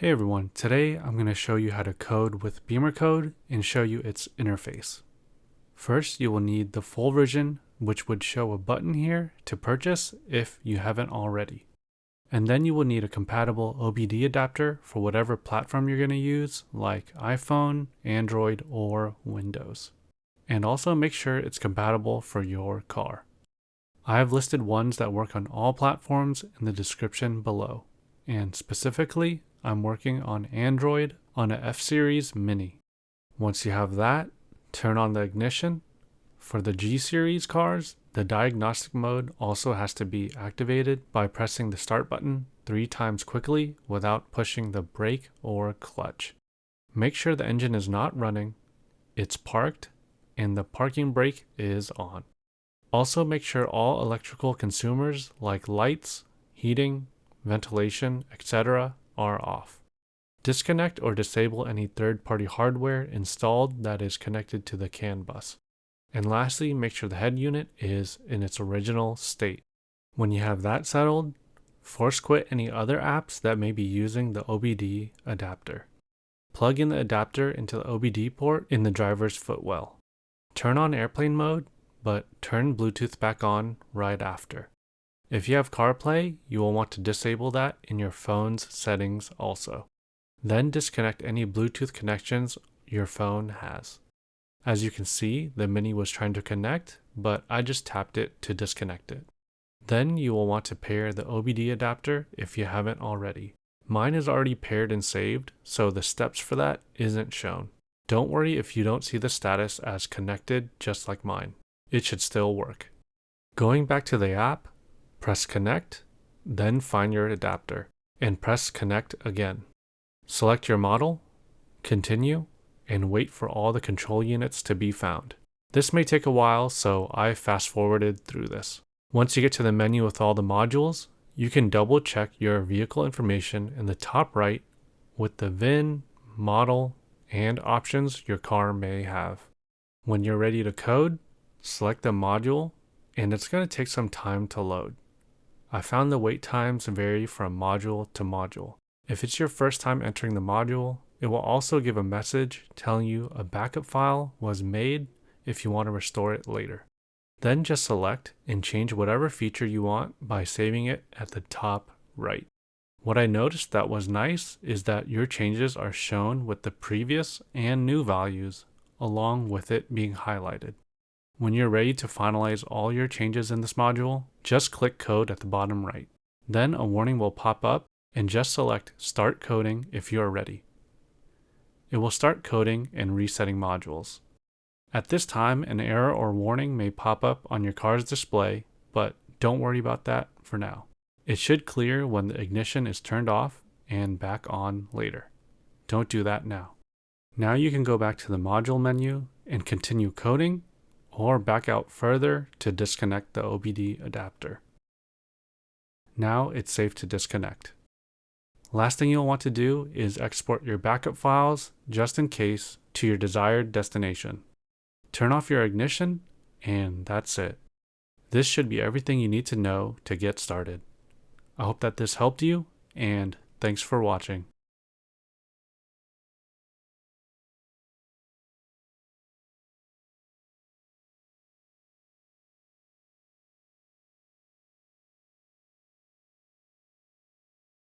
Hey everyone, today I'm going to show you how to code with BimmerCode and show you its interface. First, you will need the full version, which would show a button here to purchase if you haven't already. And then you will need a compatible OBD adapter for whatever platform you're going to use, like iPhone, Android, or Windows. And also make sure it's compatible for your car. I have listed ones that work on all platforms in the description below. And specifically, I'm working on Android on a F-Series Mini. Once you have that, turn on the ignition. For the G-Series cars, the diagnostic mode also has to be activated by pressing the start button 3 times quickly without pushing the brake or clutch. Make sure the engine is not running, it's parked, and the parking brake is on. Also make sure all electrical consumers like lights, heating, ventilation, etc. are off. Disconnect or disable any third-party hardware installed that is connected to the CAN bus. And lastly, make sure the head unit is in its original state. When you have that settled, force quit any other apps that may be using the OBD adapter. Plug in the adapter into the OBD port in the driver's footwell. Turn on airplane mode, but turn Bluetooth back on right after. If you have CarPlay, you will want to disable that in your phone's settings also. Then disconnect any Bluetooth connections your phone has. As you can see, the Mini was trying to connect, but I just tapped it to disconnect it. Then you will want to pair the OBD adapter if you haven't already. Mine is already paired and saved, so the steps for that isn't shown. Don't worry if you don't see the status as connected just like mine. It should still work. Going back to the app, press connect, then find your adapter, and press connect again. Select your model, continue, and wait for all the control units to be found. This may take a while, so I fast forwarded through this. Once you get to the menu with all the modules, you can double check your vehicle information in the top right with the VIN, model, and options your car may have. When you're ready to code, select the module, and it's going to take some time to load. I found the wait times vary from module to module. If it's your first time entering the module, it will also give a message telling you a backup file was made if you want to restore it later. Then just select and change whatever feature you want by saving it at the top right. What I noticed that was nice is that your changes are shown with the previous and new values along with it being highlighted. When you're ready to finalize all your changes in this module, just click Code at the bottom right. Then a warning will pop up and just select Start Coding if you are ready. It will start coding and resetting modules. At this time, an error or warning may pop up on your car's display, but don't worry about that for now. It should clear when the ignition is turned off and back on later. Don't do that now. Now you can go back to the module menu and continue coding, or back out further to disconnect the OBD adapter. Now it's safe to disconnect. Last thing you'll want to do is export your backup files, just in case, to your desired destination. Turn off your ignition, and that's it. This should be everything you need to know to get started. I hope that this helped you, and thanks for watching.